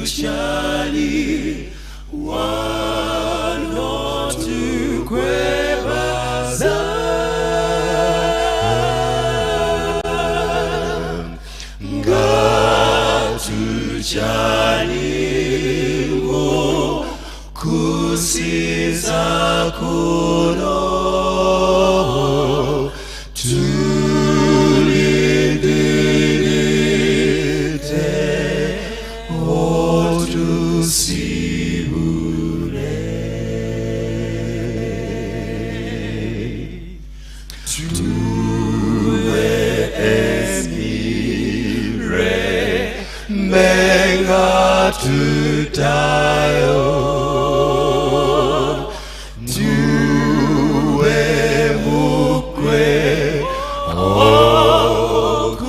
Charlie, one or two quebras. Charlie, mo kusiza kuno tulidilite otusibule tuwe emire menga tutayo tuwe mukwe okutusechilo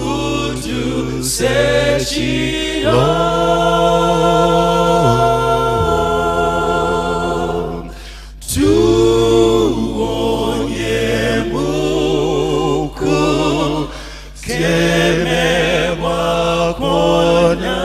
tuonye muku keme wakona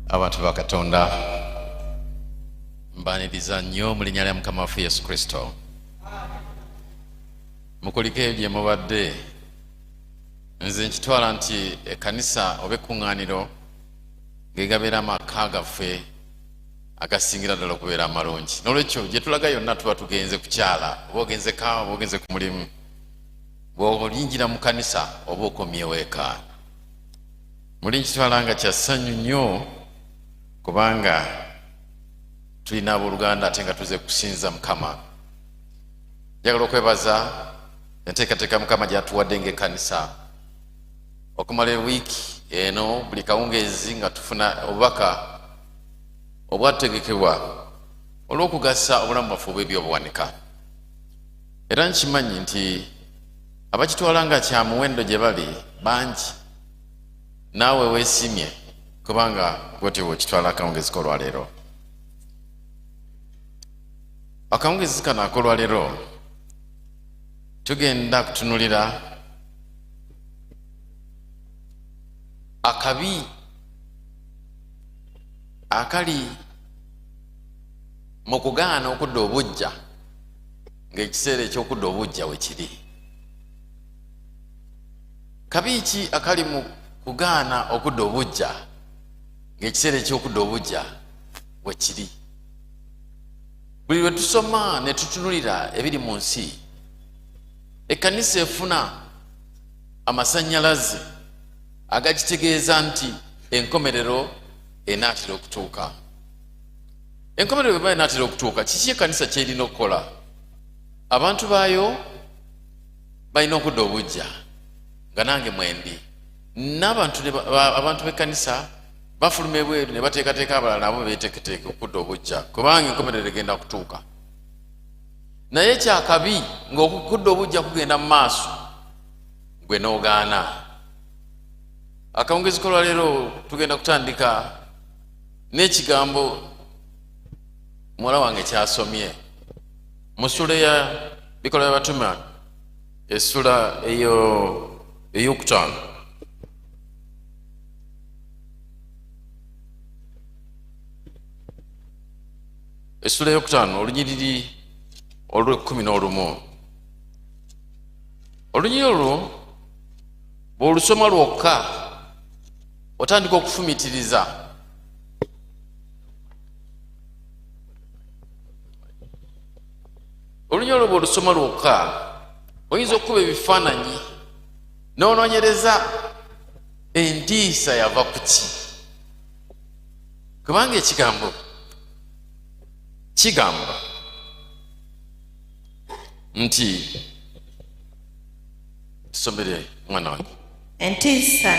abantu bakatonda mbaniriza nnyo mu linnya lya Mukama waffe Yesu Kristo mukulike ebyo gye mubadde nze nkitwala nti ekkanisa oba ekkuŋŋaaniro gegabeera amaka gaffe agasingira ddala okubeera amalungi n'olwekyo gye tulaga yonna tuba tugenze kukyala oba ogenze kawa oba ogenze ku mulimu bw'olinjira mu kkanisa oba okomyewo eka muli nkitwala nga kya ssanyu nnyo kubanga tulina abooluganda ate nga tuze kusinza Mukama njagala okwebaza enteekateeka Mukama gy'atuwadde ng'ekkanisa okumala ewiiki eno buli kawungeezi nga tufuna obubaka obwategekebwa olw'okugasa obulamu bwaffe obw'ebyobuwanika era nkimanyi nti abakitwala nga kya muwendo gye bali bangi naawe weesimye kubanga bwotyo bw'okitwala akawungezi k'olwaleero akawungezi kano ak'olwaleero tugenda kutunulira akabi akali mu kugaana okudda obujja ng'ekiseera eky'okudda obujja we kiri kabi ki akali mu kugaana okudda obujja ng'ekiseera eky'okudda obujja we kiri buli lwe tusoma ne tutunulira ebiri mu nsi ekkanisa efuna amasannyalaze agakitegeeza nti enkomerero enaatera okutuuka enkomerero bweba enaatera okutuuka kiki ekkanisa kyerina okukola abantu baayo balina okudda obujja nga nange mwendi abantu b'ekkanisa bafuluma ebweru ne bateekateeka abalala nabo beeteeketeeke okudda obujja kubanga enkomerero egenda kutuuka. Naye kyakabi ng'okudda obujja kugenda mu maaso gwe n'ogaana. Akawungezi kolwaleero tugenda kutandika n'ekigambo muwala wange kyasomye mu ssula ya Bikola by'Abatume essula ey'okutaano. Essula ey'okutaano olunyiriri olw'11. Olunyiriri olwo bw'olusoma lwokka otandika okufumitiriza. Olunyiriri olwo bw'olusoma lwokka oyinza okukuba ebifaananyi n'onoonyereza entiisa yava ku ki. Kubanga ekigambo kigamba nti, tusomere mwana wange. Entiisa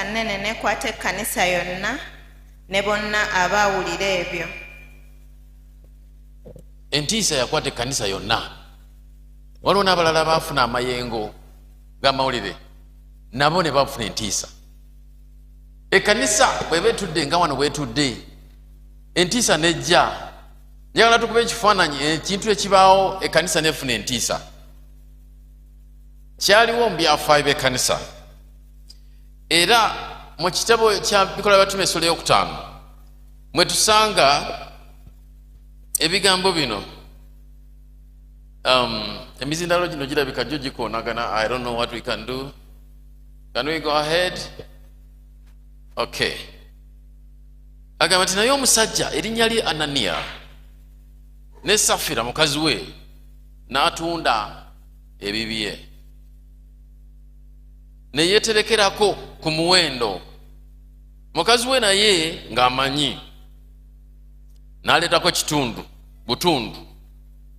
nnene n'ekwata ekkanisa yonna ne bonna abaawulira ebyo. Entiisa yakwata ekkanisa yonna. Waliwo n'abalala baafuna amayengo g'amawulire nabo ne bafuna entiisa. Ekkanisa bw'eba etudde nga wano bw'etudde, entiisa nejja. Njagala tukube ekifaananyi ekintu ekibaawo ekkanisa nefuna entiisa. Kyaliwo mu byafaayo by'ekkanisa. Era mu kitabo kya Bikola by'Abatume essula ey'okutaano mwe tusanga ebigambo bino. Emizindalo gino girabika gyo gikoonagana. I don't know what we can do. Can we go ahead? Okay. Agamba nti naye omusajja erinnya lye Ananiya ne Safira mukazi we n'atunda ebibye ne yeeterekerako ku muwendo. Mukazi we naye ng'amanyi n'aleetako butundu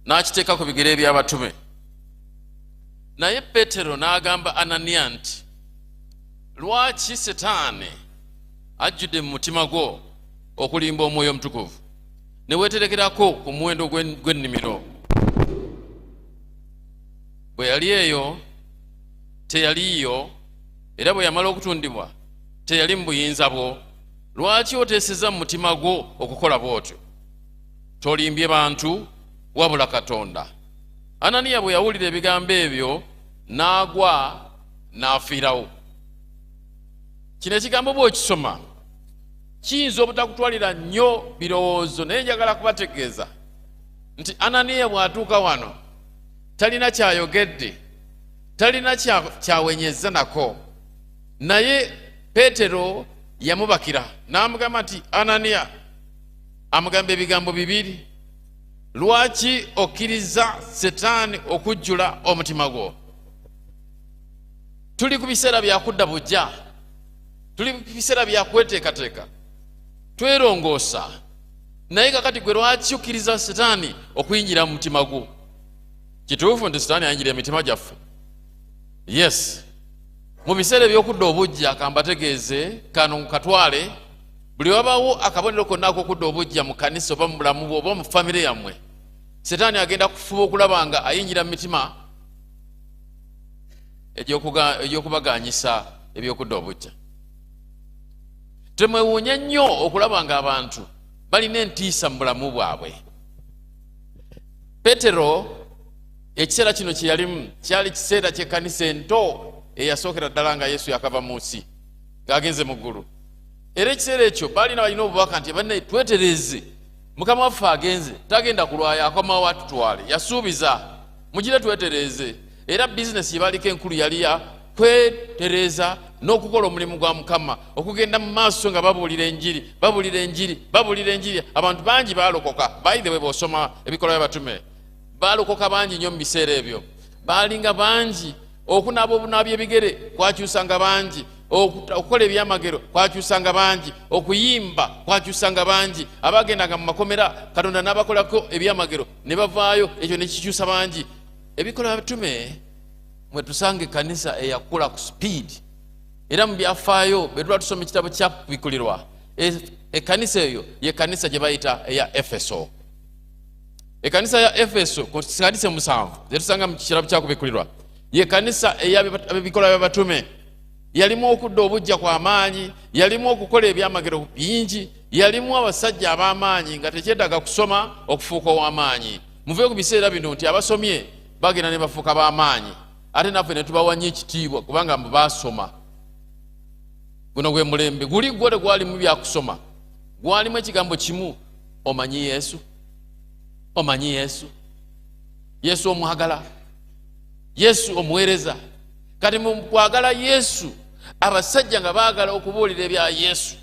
n'akiteeka ku bigere by'abatume. Naye Peetero n'agamba Ananiya nti, lwaki Setaani ajjudde mu mutima gwo okulimba Omwoyo Omutukuvu ne weeterekerako ku muwendo gw'ennimiro? Bwe yali eyo teyaliyo, era bwe yamala okutundibwa teyali mu buyinza bwo. Lwaki oteeseza mu mutima gwo okukola bw'otyo? Tolimbye bantu wabula Katonda. Ananiya bwe yawulira ebigambo ebyo n'agwa n'afiirawo. Kino ekigambo bw'okisoma kiyinza obutakutwalira nnyo birowoozo, naye njagala kubategeeza nti Ananiya bw'atuuka wano talina kyayogedde, talina kyawenyezza nako. Naye Peetero yamubakira n'amugamba nti, Ananiya, amugamba ebigambo bibiri. Lwaki okkiriza Setaani okujjula omutima gwo? Tuli ku biseera bya kudda bujja, tuli ku biseera bya kweteekateeka, twerongoosa. Naye kakati gwe lwaki okkiriza Setaani okuyingira mu mutima gwo? Kituufu nti Setaani ayingira emitima gyaffe? Yes. Mu biseera eby'okudda obujja kambategeeze kano katwale, buli wabaawo akabonero konna ak'okudda obujja mu kanisa oba mu bulamu bwo oba mu famire yammwe, Setaani agenda kufuba okulaba nga ayingira mu mitima egy'okubaganyisa eby'okudda obujja. Temwewuunya nnyo okulaba nga abantu balina entiisa mu bulamu bwabwe. Peetero ekiseera kino kye yalimu kyali kiseera ky'ekkanisa ento eyasookera ddala nga Yesu yakava mu nsi ng'agenze mu ggulu. Era ekiseera ekyo balina balina obubaka nti banne twetereze, Mukama waffe agenze, tagenda kulwaya, akomawo atutwale. Yasuubiza mugire twetereze. Era bizinesi yebaliko enkulu yali ya kwetereza n'okukola omulimu gwa Mukama, okugenda mu maaso nga babuulira enjiri. Abantu bangi baalokoka. By the way, bw'osoma Ebikola by'Abatume, baalokoka bangi nnyo mu biseera ebyo. Baalinga bangi, okunaaba obunaabya ebigere kwakyusanga bangi, okukola ebyamagero kwakyusanga bangi, okuyimba kwakyusanga bangi, abagendanga mu makomera Katonda n'abakolako ebyamagero ne bavaayo, ekyo ne kikyusa bangi. Ebikola bitume mwe tusanga ekkanisa eyakula ku speed, era mu byafaayo bwe tuba tusoma ekitabo kya Bikulirwa, ekkanisa eyo y'ekkanisa gye bayita eya Efeso. Ekkanisa ya Efeso ku kkanisa 7 ze tusanga mu kirabo kya Bikulirwa y'ekkanisa ey'ebikola by'abatume. Yalimu okudda obujja kw'amaanyi, yalimu okukola ebyamagero bingi, yalimu abasajja ab'amaanyi nga tekyetaaga kusoma okufuuka ow'amaanyi. Muve ku biseera bino nti abasomye bagenda ne bafuuka b'amaanyi, ate naffe ne tubawanya ekitiibwa kubanga baasoma. Guno gwe mulembe guli gwo tegwalimu byakusoma, gwalimu ekigambo kimu, omanyi Yesu. Omanyi Yesu, Yesu omwagala, Yesu omuweereza. Kati mu kwagala Yesu abasajja nga baagala okubuulira ebya Yesu,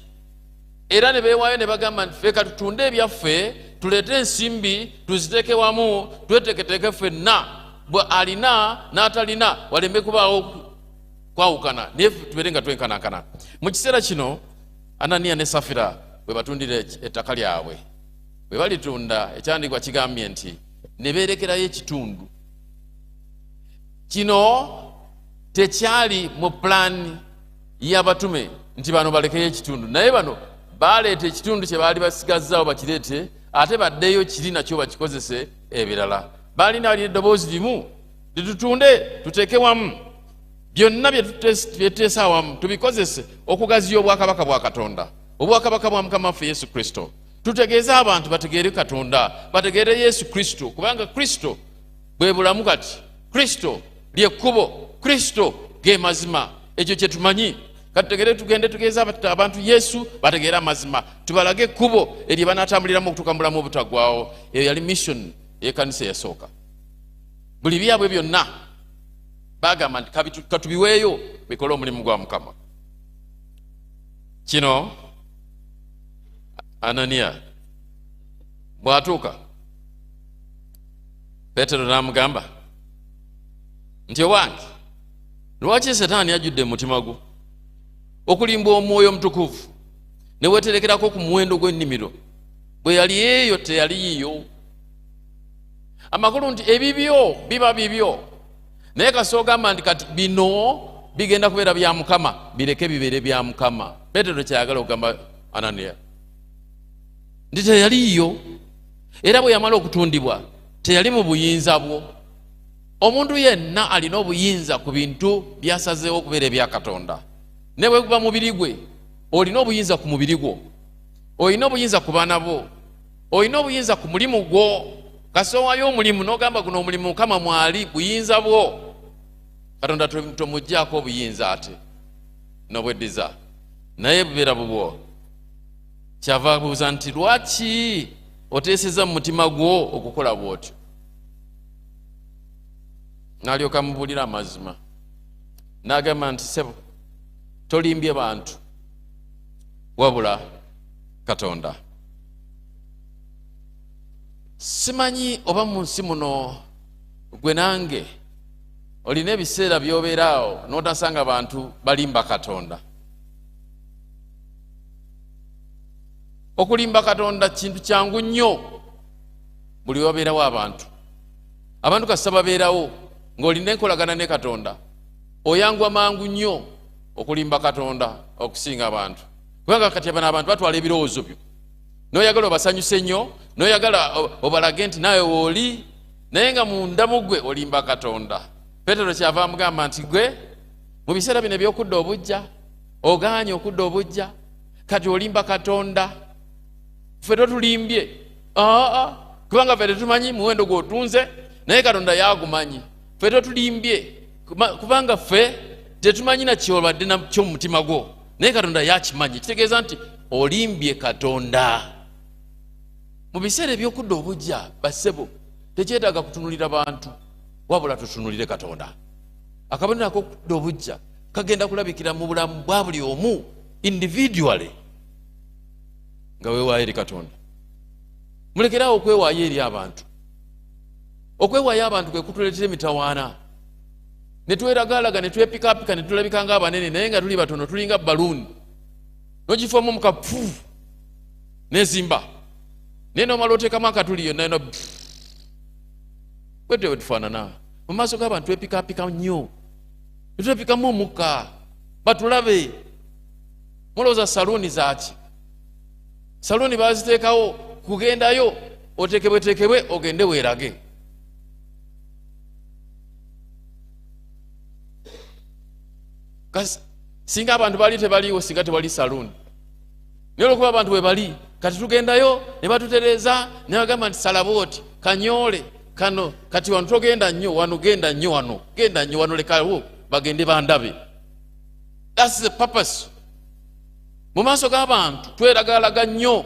era ne beewaayo ne bagamba nti ffe katutunde ebyaffe, tuleete ensimbi tuziteeke wamu, tweteeketeeke ffenna, bwe alina n'atalina walembe kubaawo kwawukana, naye tubeere nga twenkanankana. Mu kiseera kino Ananiya ne Safira bwe batundira ettaka lyabwe, bwe balitunda, ekyandigwa kigambye nti ne beerekerayo ekitundu. Kino tekyali mu pulaani y'abatume nti bano balekeyo ekitundu, naye bano baleeta ekitundu kye baali basigazzaawo bakireete, ate baddeyo kiri nakyo bakikozese ebirala. Baalina balina eddoboozi limu, litutunde tuteeke wamu, byonna byetuteesa wamu tubikozese okugaziya obwakabaka bwa Katonda, obwakabaka bwa Mukama waffe Yesu Kristo. Tutegeeze abantu bategeere Katonda, bategeere Yesu Kristo, kubanga Kristo bwe bulamu. Kati Kristo lye kkubo, Kristo ge mazima. Ekyo kye tumanyi. Kati tegere tugende tugeeze abantu Yesu bategeere amazima, tubalage ekkubo eryo banaatambuliramu okutuuka mu bulamu obutaggwaawo. Eyo yali mission y'ekkanisa eyasooka. Buli byabwe byonna bagamba nti katubiweeyo bikole omulimu gwa Mukama. Kino Ananiya bw'atuuka, Peetero n'amugamba nti owange, lwaki Setaani ajjudde mu mutima gwo okulimba Omwoyo Omutukuvu ne weeterekerako ku muwendo gw'ennimiro? Bwe yali eyo teyali yiyo. Amakulu nti ebibyo biba bibyo, naye kasoogamba nti kati bino bigenda kubeera bya Mukama, bireke bibeere bya Mukama. Peetero kyayagala okugamba Ananiya nti teyali yiyo, era bwe yamala okutundibwa teyali mu buyinza bwo. Omuntu yenna alina obuyinza ku bintu byasazeewo okubeera ebya Katonda. Ne bwe guba mubiri gwe, olina obuyinza ku mubiri gwo, olina obuyinza ku baana bo, olina obuyinza ku mulimu gwo. Kasoowayo omulimu n'ogamba guno omulimu Mukama mwali, buyinza bwo. Katonda tomuggyako obuyinza ate n'obweddiza, naye bubeera bubwo. Kyava abuuza nti lwaki oteeseza mu mutima gwo okukola bw'otyo? N'alyoka amubuulira amazima, n'agamba nti ssebo, tolimbye bantu wabula Katonda. Simanyi oba mu nsi muno gwe nange olina ebiseera by'obeeraawo n'otasanga bantu balimba Katonda. Okulimba Katonda kintu kyangu nnyo buli wabeerawo abantu. Abantu kasita babeerawo ng'olina enkolagana ne Katonda, oyangwa mangu nnyo okulimba Katonda okusinga abantu. Kubanga kati abana abantu batwala ebirowoozo byo, n'oyagala obasanyuse nnyo, n'oyagala obalage nti naawe wooli, naye nga munda mu ggwe olimba Katonda. Peetero kyava amugamba nti gwe mu biseera bino eby'okudda obujja ogaanye okudda obujja, kati olimba Katonda. Ffe totulimbye, kubanga ffe tetumanyi muwendo gw'otunze, naye Katonda yagumanyi. Ffe totulimbye kubanga ffe tetumanyi na kyolwadde nakyo mu mutima gwo, naye Katonda yakimanyi. Kitegeeza nti olimbye Katonda. Mu biseera eby'okudda obujja, bassebo, tekyetaaga kutunulira bantu wabula tutunulire Katonda. Akabonero ak'okudda obujja kagenda kulabikira mu bulamu bwa buli omu individually nga weewaayo eri Katonda. Mulekerawo okwewaayo eri abantu. Okwewaayo abantu kwe kutuleetera emitawaana. ne tweragalaga ne twepikapika ne tulabika nga abanene naye nga tuli batono tulinga balloon nogifamu mukapu nezimba neno maloteekamu akatuli yonna eno bwetyo bwetufaanana mu maaso g'abantu twepikapika nnyo netwepikamu omukka batulabe. Mulowooza saluuni zaaki? Saluuni baziteekawo kugendayo otekebwetekebwe ogende weerage. Singa abantu bali tebaliiwo, singa tewali saluuni, naye olwokuba abantu bwe bali kati tugendayo ne batutereeza ne bagamba nti salabooti kanyoole kano kati wano togenda nnyo, wano genda nnyo, wano genda nnyo, wano lekawo bagende bandabe. That's the purpose. Mu maaso g'abantu tweragalaga nnyo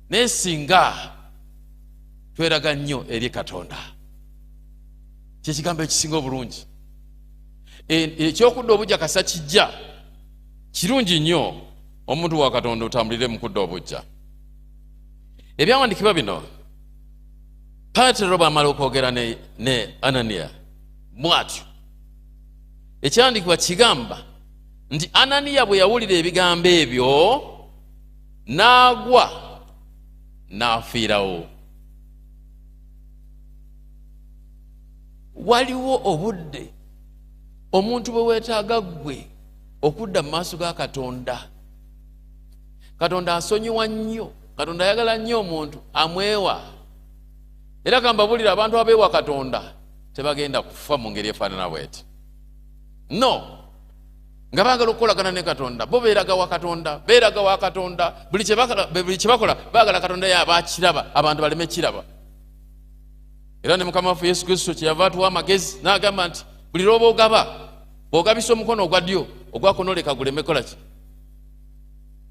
naye singa tweraga nnyo eri Katonda, kyekigambo ekisinga obulungi. Ekyokudda obujja kasa kijja kirungi nnyo omuntu wa Katonda otambulire mu kudda obujja. Ebyawandikibwa bino Petero bw'amala okwogera ne Ananiya bw'atyo, ekyandikibwa kigamba nti Ananiya bwe yawulira ebigambo ebyo n'agwa n'afiirawo. Waliwo obudde omuntu bwe weetaaga ggwe okudda mu maaso ga Katonda. Katonda asonyiwa nnyo, Katonda ayagala nnyo omuntu amwewa. Era kambabulira abantu abeewa Katonda tebagenda kufa mu ngeri efaanana bweti. No, nga baagala okukolagana ne Katonda, bo beeraga wa Katonda, beeraga wa Katonda, buli kye bakola baagala Katonda y'abakiraba, abantu baleme kiraba. Era ne Mukama waffe Yesu Kristo kyeyava atuwa amagezi n'agamba nti buli lw'oba ogaba, bw'ogabisa omukono ogwa ddyo, ogwa kkono leka guleme kola ki?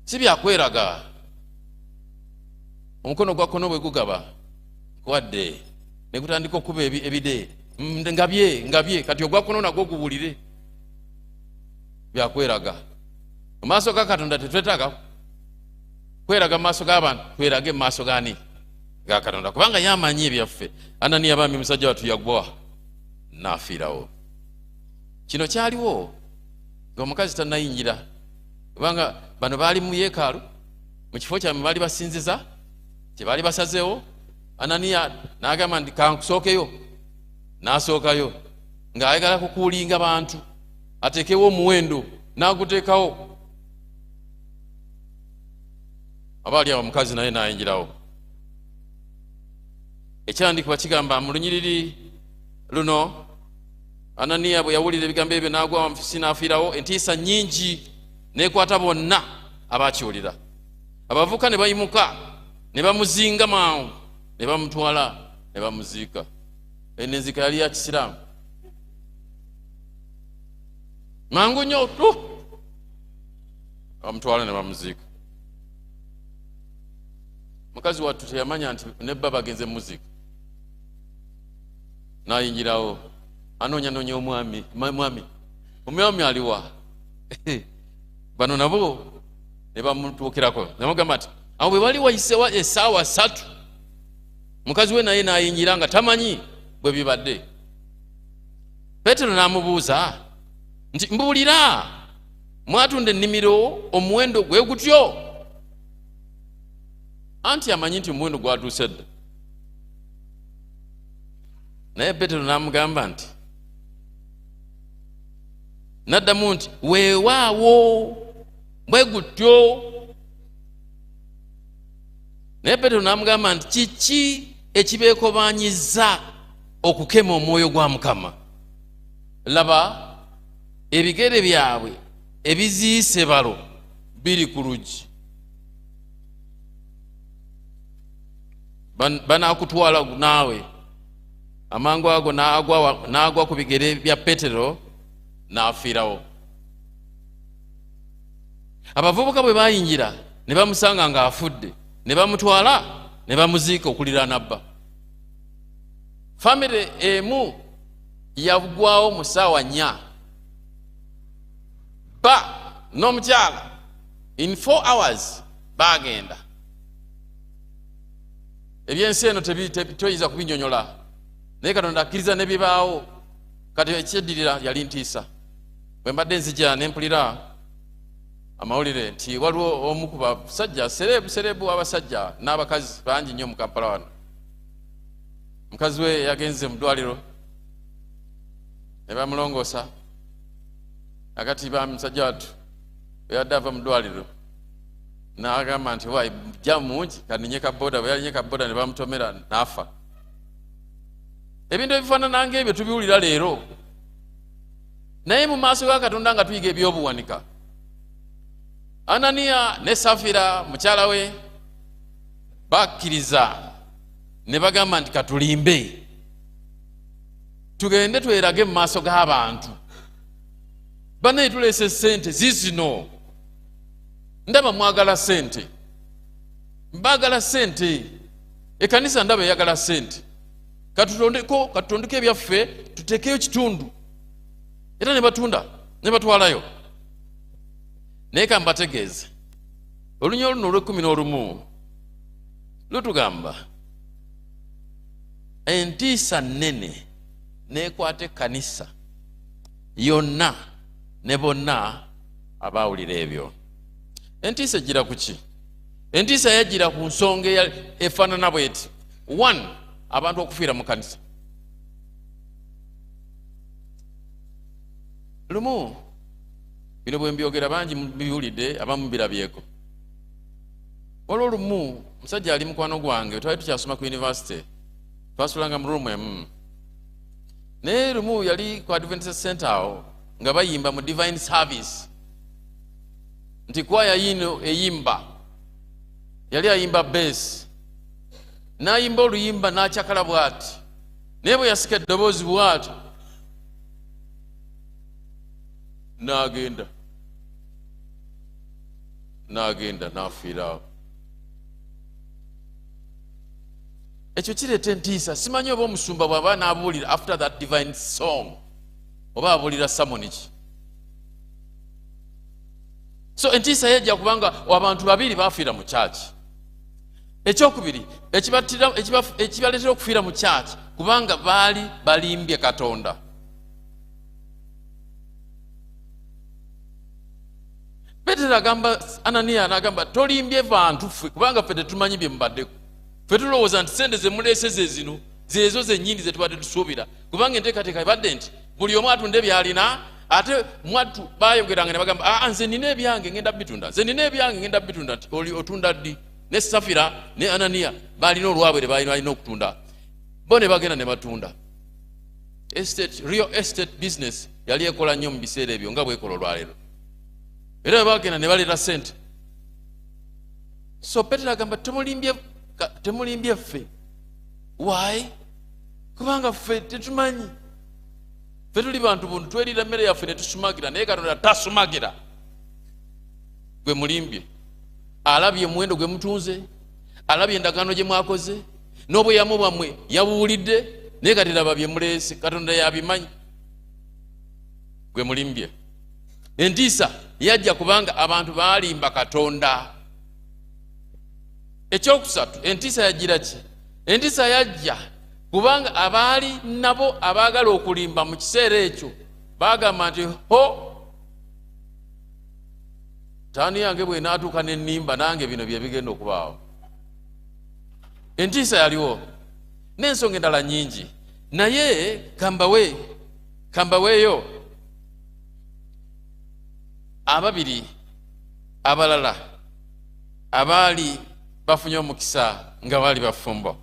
Si byakweraga. Omukono ogwa kkono bwe gugaba wadde ne gutandika okuba ebide ngabye kati ogwa kkono nagwo guwulire. Byakweraga. Mu maaso ga Katonda tetwetaaga kweraga mu maaso g'abantu, twerage mu maaso g'ani? Ga Katonda, kubanga yamanyi ebyaffe. Ananiya bambi musajja wattu yagwa n'afiirawo. Kino kyaliwo ng'omukazi tannayingira, kubanga bano baali mu yeekaalu, mu kifo kyabwe baali basinziza kye baali basazeewo. Ananiya n'agamba nti kankusookeyo, n'asookayo ng'ayagala kukuulinga bantu ateekewo omuwendo, n'aguteekawo. Abaali awo omukazi naye n'ayingirawo. Ekyandikibwa kigamba mu lunyiriri luno, Ananiya bwe yawulira ebigambo ebyo n'agwa wansi n'afiirawo. Entiisa nnyingi n'ekwata bonna abaakiwulira. Abavubuka ne bayimuka ne bamuzinga mangu ne bamutwala ne bamuziika. Enzika yali ya Kisiraamu. Mangu nnyo tu bamutwala ne bamuziika. Mukazi wattu teyamanya nti ne bba bagenze muziika. N'ayingirawo anoonya omwami aliwa? Bano nabo ne bamutuukirako namugamba nti awo bwe bali wayisewa essaawa 3, mukazi we naye n'ayingira nga tamanyi bwe bibadde. Petero n'amubuuza nti mbuulira, mwatunda ennimiro omuwendo gwe gutyo? Anti amanyi nti omuwendo gwatuuse dda. Naye Petero n'amugamba nti, n'addamu nti weewaawo bwe gutyo. Naye Petero n'amugamba nti kiki ekibeekobaanyizza okukema omwoyo gwa Mukama? Laba ebigere byabwe ebiziise balo biri ku luggi, banaakutwala naawe. Amangu ago n'agwa ku bigere bya Petero n'afiirawo. Abavubuka bwe baayingira ne bamusanga ng'afudde, ne bamutwala ne bamuziika okuliraana bba. Famire emu yaggwawo mu ssaawa 4, bba n'omukyala in 4 hours baagenda. Ebyensi eno toyinza kubinnyonnyola, naye Katonda akkiriza ne bibaawo. kati ekyedirira yali ntiisa. Bwe mbadde nzija ne mpulira amawulire nti waliwo omu ku basajja serebu abasajja n'abakazi bangi nnyo mu Kampala wano. Mukazi we yagenze mu ddwaliro ne bamulongoosa akati ba musajja wattu yadde ava mu ddwaliro n'agamba nti wayi jja mungi kaninye kaboda. Bwe yalinye kaboda ne bamutomera n'afa. Ebintu ebifaanana ng'ebyo tubiwulira leero, naye mu maaso ga Katonda nga tuyiga ebyobuwanika. Ananiya ne Safira mukyala we bakkiriza ne bagamba nti katulimbe tugende twerage mu maaso g'abantu. Banaye tuleese ssente zizino, ndaba mwagala ssente, mbagala ssente, ekkanisa ndaba eyagala ssente. Katutondeko ebyaffe tutekeyo kitundu, era ne batunda ne batwalayo. Naye ka mbategeeze olunya oluno olw'11 lutugamba entiisa nnene neekwata ekkanisa yonna ne bonna abaawulira ebyo. Entiisa ejjira ku ki? Entiisa yajjira ku nsonga efaanana bw'eti: 1, abantu okufiira mu kanisa. Lumu bino bwe mbyogera bangi mubiwulidde, abamu birabyeko. Waliwo lumu musajja ali mukwano gwange, twali tukyasoma ku university, twasulanga mu rumu emu. Naye lumu yali ku Adventist Center awo nga bayimba mu divine service, nti kwaya yino eyimba, yali ayimba bass, n'ayimba oluyimba n'akyakala bw'ati, naye bwe yasika eddoboozi bw'ati n'agenda n'afiirawo. Ekyo kireeta entiisa. Simanyi oba omusumba bw'aba n'abuulira after that divine song oba abuulira sermon ki. So entiisa yajja kubanga abantu babiri baafiira mu kyaki. Ekyokubiri ekibaleetera okufiira mu kyaki kubanga baali balimbye Katonda. Petero agamba, Ananiya n'agamba, tolimbye bantu ffe kubanga ffe tetumanyi bye mubaddeko. Ffe tulowooza nti sente ze muleese ze zino zeezo zennyini ze tubadde tusuubira, kubanga enteekateeka ebadde nti buli omu atunda ebyalina. Ate mwattu baayogeranga ne bagamba, nze nina ebyange ngenda bitunda, nze nina ebyange ngenda bitunda. Nti oli otunda ddi? Ne Safira ne Ananiya baalina olwabwe balina okutunda, bo ne bagenda ne batunda. Real estate business yali ekola nnyo mu biseera ebyo nga bwekola olwaleero, era bagenda ne baleeta ssente. So Petero agamba temulimbye ffe. Why? Kubanga ffe tetumanyi, ffe tuli bantu buntu, tweriira mmere yaffe ne tusumagira, naye Katonda tasumagira. Gwe mulimbye, alabye omuwendo gwe mutunze, alabye endagaano gye mwakoze, n'obweyamu bwammwe yabuwulidde, naye kati laba bye muleese, Katonda yabimanyi. Gwe mulimbye. Entiisa yajja kubanga abantu baalimba Katonda. Ekyokusatu, entiisa yajjira ki? Entiisa yajja kubanga abaali nabo abaagala okulimba mu kiseera ekyo baagamba nti taani yange bwe naatuuka n'ennimba nange bino bye bigenda okubaawo. Entiisa yaliwo n'ensonga endala nnyingi, naye kambaweeyo ababiri abalala abaali bafunye omukisa nga baali bafumbo.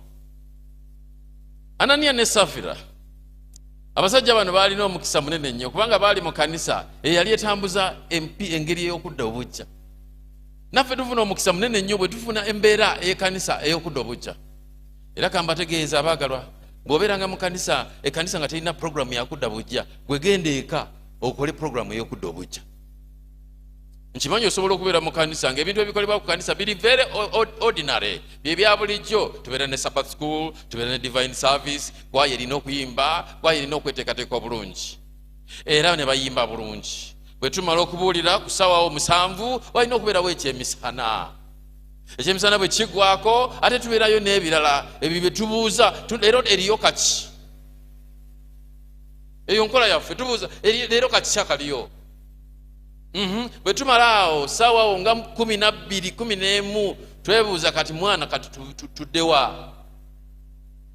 Ananiya ne Safira, abasajja bano baalina omukisa munene nnyo kubanga baali mu kanisa eyali etambuza engeri ey'okudda obujja. Naffe tufuna omukisa munene nnyo bwe tufuna embeera ey'ekkanisa ey'okudda obujja. Era kambategeeza abaagalwa, bw'obeeranga mu kanisa, ekkanisa nga terina programu yakudda bujja, gwe genda eka okole programu ey'okudda obujja. Nkimanyi osobola okubeera mu kanisa ng'ebintu ebikolebwa ku kanisa biri very ordinary, bye bya bulijjo. Tubeera ne Sabbath school, tubeera ne divine service, kwaya erina okuyimba, kwaya erina okweteekateeka obulungi, era ne bayimba bulungi. Bwe tumala okubuulira ku ssaawa 7 walina okubeerawo ekyemisana. Ekyemisana bwe kiggwako ate tubeerayo n'ebirala ebyo bye tubuuza, era eriyo kaki. eyo nkola yaffe tubuuza leero kakisa kaliyo. Bwe tumala awo ssaawa awo nga 12 11 twebuuza kati mwana kati tuddewa.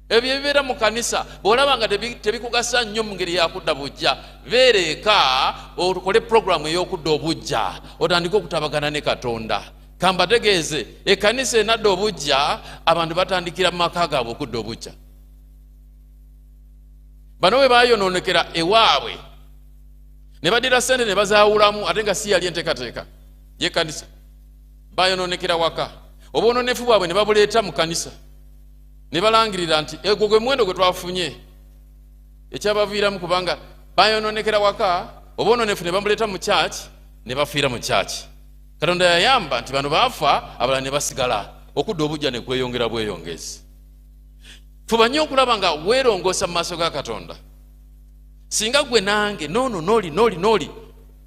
Ebyo ebibeera mu kanisa bw'olaba nga tebikugasa nnyo mu ngeri yakudda bujja, beera eka okole puroguramu ey'okudda obujja otandike okutabagana ne Katonda. Kambategeeze ekkanisa enadda obujja abantu batandikira mu maka gaabwe okudda obujja. Bano bwe bayonoonekera ewaabwe ne badira ssente ne bazaawulamu ate nga si yali enteekateeka y'ekkanisa, bayonoonekera waka. Obwononefu bwabwe ne babuleeta mu kanisa ne balangirira nti egwo gwe muwendo gwe twafunye ekyabaviiramu, kubanga bayonoonekera waka, obwononefu ne bamuleeta mu kyaki ne bafiira mu kyaki. Katonda yayamba nti bano baafa, abalala ne basigala, okudda obujja ne kweyongera bweyongezi. Fuba nnyo okulaba nga weerongoosa mu maaso ga Katonda. Singa gwe nange nooli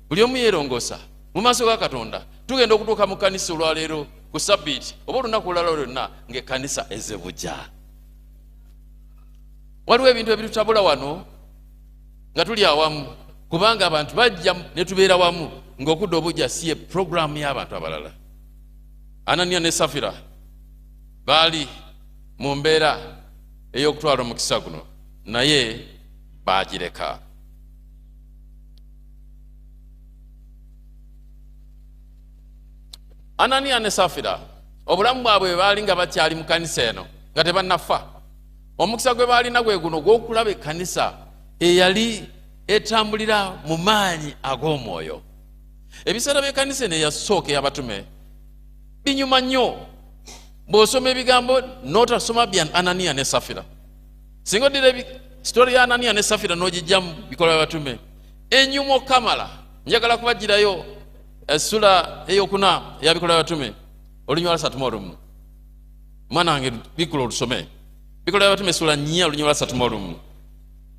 buli omu yeerongoosa mu maaso ga Katonda, tugenda okutuuka mu kanisa olwaleero ku Sabbiiti oba olunaku olulala lwonna ng'ekkanisa ezze bujja. Waliwo ebintu ebitutabula wano nga tuli awamu, kubanga abantu bajja ne tubeera wamu ng'okudda obujja si ye puroguramu y'abantu abalala. Ananiya ne Safira baali mu mbeera ey'okutwala omukisa guno, naye baagireka. Ananiya ne Safira obulamu bwabwe bwe baali nga bakyali mu kanisa eno nga tebannafa, omukisa gwe baalina gwe guno gw'okulaba ekkanisa eyali etambulira mu maanyi ag'omwoyo. Ebiseera by'ekkanisa eno eyasooka ey'abatume binyuma nnyo bw'osoma ebigambo n'otasoma bya Ananiya ne Safira. Singa oddira sitori ya Ananiya ne Safira n'ogijja mu bikolwa by'abatume ennyuma okamala, njagala kubagirayo essula ey'okuna eyabikolwa by'abatume olunywa lwa 31. Mwana wange bikula olusome bikolwa by'abatume essula 4 olunywa lwa 31.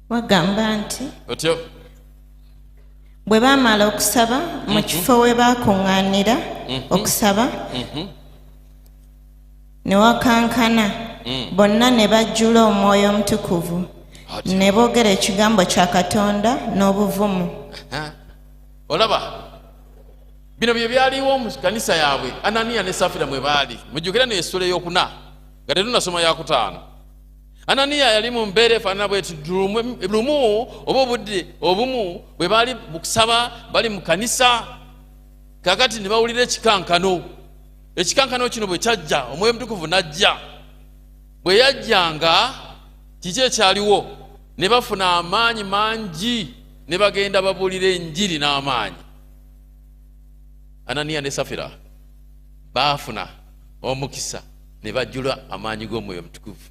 Wagamba nti otyo bwe baamala okusaba mu kifo we baakuŋŋaanira okusaba, ne wakankana, bonna ne bajjula Omwoyo Omutukuvu ne boogera ekigambo kya Katonda n'obuvumu. Olaba bino bye byaliwo mu kanisa yaabwe Ananiya ne Safira mwe baali. Mujjukira n'essula ey'okuna nga tetunnasoma ya 5. Ananiya yali mu mbeera efaanana bweti lumu oba obudde obumu bwe baali mu kusaba bali mu kanisa, kakati ne bawulira ekikankano. Ekikankano kino bwe kyajja, Omwoyo Omutukuvu n'ajja. Bwe yajjanga kiki ekyaliwo, ne bafuna amaanyi mangi ne bagenda babuulira enjiri n'amaanyi. Ananiya ne Safira baafuna omukisa ne bajjula amaanyi g'Omwoyo Omutukuvu.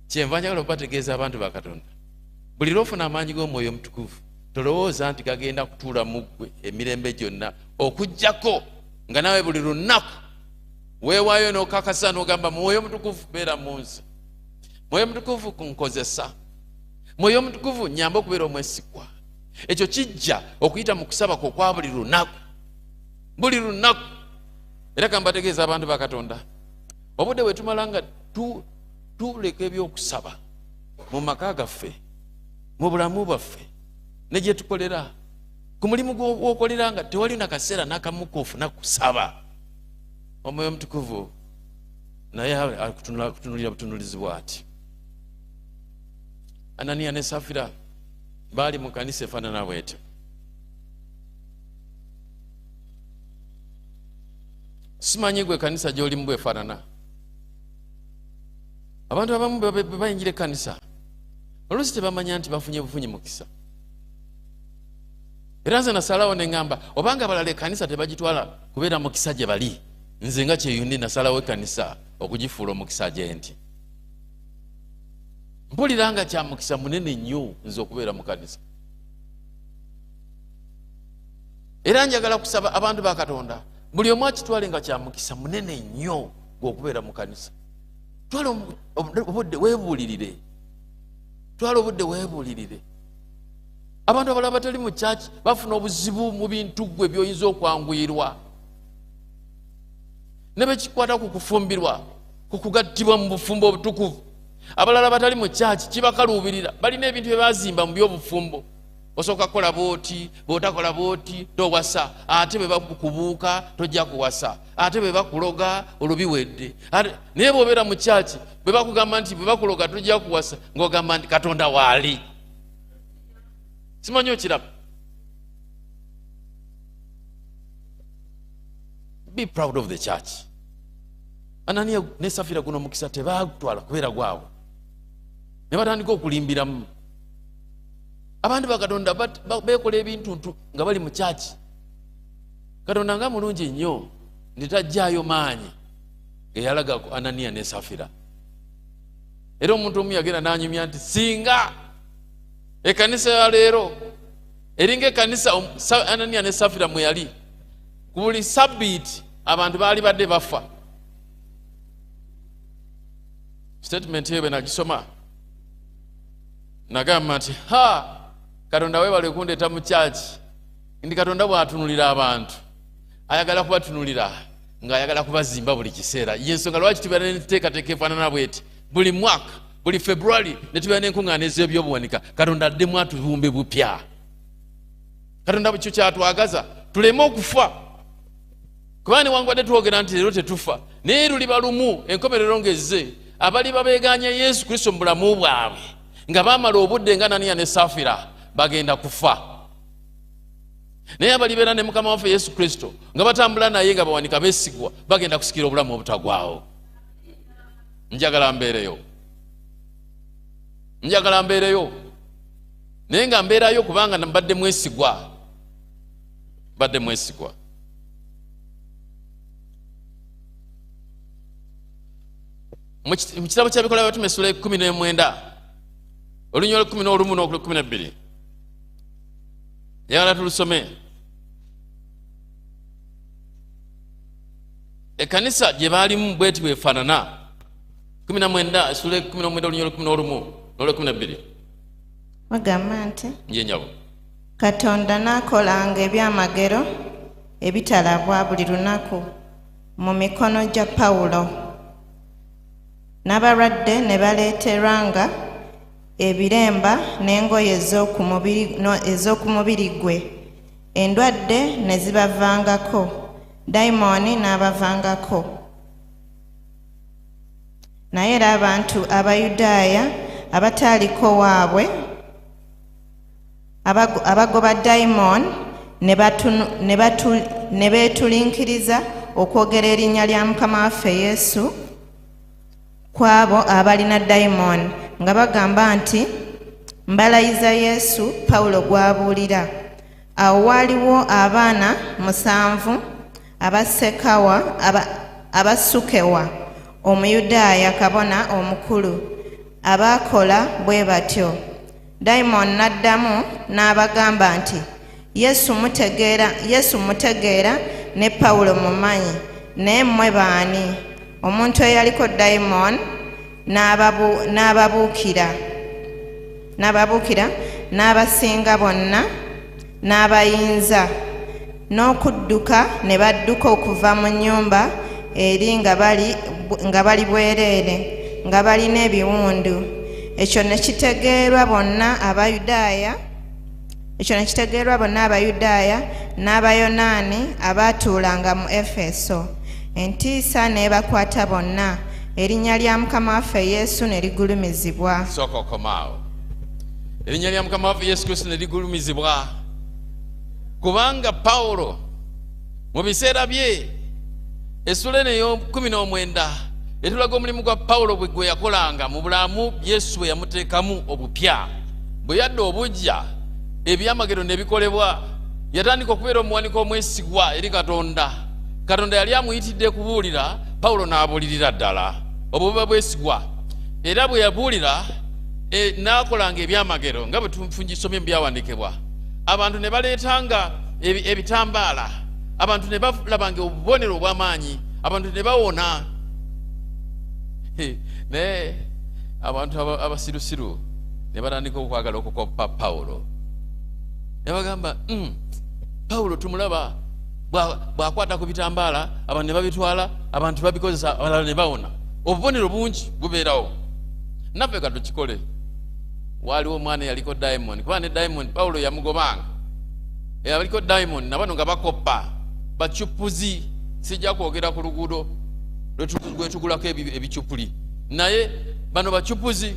Kyenva njagala okubategeeza abantu ba Katonda, buli lwofuna amaanyi g'Omwoyo Omutukuvu tolowooza nti gagenda kutuula mu ggwe emirembe gyonna, okuggyako nga nawe buli lunaku weewaayo n'okakasa n'ogamba Mwoyo Omutukuvu beera mu nsi, Mwoyo Omutukuvu kunkozesa, Mwoyo Omutukuvu nyamba okubeera omwesigwa. Ekyo kijja okuyita mu kusaba kwo kwa buli lunaku. Era kambategeeza abantu ba Katonda, obudde bwe tumala nga tuleka ebyokusaba mu maka gaffe, mu bulamu bwaffe, ne gye tukolera, ku mulimu gw'okolera nga tewali na kaseera n'akamu koofuna kusaba, Omwoyo Omutukuvu naye akutunulira butunulizi bw'ati. Ananiya ne Safira baali mu kanisa efaanana bw'etyo. Simanyi gwe kanisa gy'olimu bwefaanana. Abantu abamu bayingira ekkanisa oluusi tebamanya nti bafunye bufunyi mukisa. Era nze nasalawo ne ŋŋamba obanga abalala ekkanisa tebagitwala kubeera mukisa gye bali, nze nga kyeyundi nasalawo ekkanisa okugifuula omukisa gye nti. Mpulira nga kya mukisa munene nnyo nze okubeera mu kanisa. Era njagala kusaba abantu ba Katonda buli omu akitwale nga kya mukisa munene nnyo gw'okubeera mu kanisa. Twala obudde weebuulirire. Abantu abalala batali mu kyaki bafuna obuzibu mu bintu gwe by'oyinza okwanguyirwa. Ne bekikwata ku kufumbirwa, ku kugattibwa mu bufumbo obutukuvu, abalala batali mu church kibakaluubirira balina ebintu bye bazimba mu byobufumbo osooka kukola booti bw'otakola booti towasa ate bwe bakubuuka tojja kuwasa ate bwe bakuloga olubiwedde naye bw'obeera mu church bwe bakugamba nti bwe bakuloga tojja kuwasa ng'ogamba nti Katonda waali simanyi okiraba. Be proud of the church. Ananiya ne Safira guno mukisa tebaagutwala kubeera gwabwe ne batandika okulimbiramu abandi bakatonda bekola ebintuntu nga bali mu church. Katonda nga mulungi nnyo netajjaayo maanyi eyalaga ku Ananiya ne Safira. Era omuntu omu yagenda n'anyumya nti singa ekkanisa ya leero eringa ekkanisa Ananiya ne Safira mwe yali ku buli sabbiiti abantu baali badde bafa. Statement eyo bwe nagisoma nagamba nti Katonda weebale kundeeta mu church. Ndi Katonda bw'atunulira abantu ayagala kubatunulira ng'ayagala kubazimba buli kiseera. Yensonga lwaki tubeera n'enteekateeka efaanana bweti buli mwaka buli February ne tubeera n'enkuŋŋaana ez'ebyobuwanika. Katonda addemu atubumbe bupya. Katonda bukyo kyatwagaza tuleme okufa kuba newankubadde twogera nti leero tetufa naye luliba lumu enkomerero ng'ezze abali babeeganya Yesu Kristo mu bulamu bwabwe nga baamala obudde nga Ananiya ne Safira bagenda kufa. Naye abalibeera ne Mukama waffe Yesu Kristo nga batambula naye nga bawanika beesigwa bagenda kusikira obulamu obutagwawo. Njagala mbeereyo naye nga mbeerayo kubanga mbadde mwesigwa. Mu kitabo ky'ebikola by'abatume essula 19 olunywa 11 n'okuli 12 yagala tulusome. Ekkanisa gye baalimu bweti bwefaanana 19 essula 19 olunywa 11 n'olwe 12 bagamba nti njenyabo Katonda n'akolanga ebyamagero ebitalabwa buli lunaku mu mikono gya Pawulo. N'abalwadde ne baleeterwanga ebiremba n'engoye ez'oku mubiri gwe. Endwadde ne zibavangako, dayimooni n'abavangako. Naye era abantu Abayudaaya abataaliko waabwe abagoba dayimooni ne beetulinkiriza okwogera erinnya lya Mukama waffe Yesu kwabo abalina dayimooni nga bagamba nti mbalayiza Yesu Pawulo gw'abuulira. Awo waaliwo abaana 7 abasukewa Omuyudaaya kabona omukulu abaakola bwe batyo. Dayimooni n'addamu n'abagamba nti Yesu mutegeera ne Pawulo mumanyi, naye mmwe baani? Omuntu eyaliko dayimooni n'ababuukira n'abasinga bonna n'abayinza n'okudduka ne badduka okuva mu nnyumba eri nga bali bwereere nga balina ebiwundu. Ekyo ne kitegeerwa bonna Abayudaaya n'Abayonaani abaatuulanga mu Efeso. Entiisa n'ebakwata bonna, erinnya lya Mukama waffe Yesu ne ligulumizibwa. Sokokomaawo erinnya lya Mukama waffe Yesu Kristo ne ligulumizibwa. Kubanga Pawulo mu biseera bye essula eyo 19 etulaga omulimu gwa Pawulo bwe yakolanga mu bulamu Yesu bwe yamuteekamu obupya. Bwe yadda obujja ebyamagero ne bikolebwa yatandika okubeera omuwanika omwesigwa eri Katonda. Katonda yali amuyitidde kubuulira, Pawulo n'abuulirira ddala obuba bwesigwa. Era bwe yabuulira n'akolanga ebyamagero nga bwe tufungisomye mu byawandiikibwa. Abantu ne baleetanga ebitambaala, abantu ne balabanga obubonero obw'amaanyi, abantu ne bawona. Naye abantu abasirusiru ne batandika okwagala okukoppa Pawulo. Ne bagamba Pawulo tumulaba bw'akwata ku bitambaala abantu ne babitwala, abantu babikozesa, abalala ne bawona. Obubonero bungi bubeerawo. naffe katukikole. Waliwo omwana yaliko diamond, kuba ne diamond Pawulo yamugobanga. Abaliko diamond nabano nga bakoppa bacupuzi. Sijja kwogera ku luguudo lwetugulako ebicupuli, naye bano bacupuzi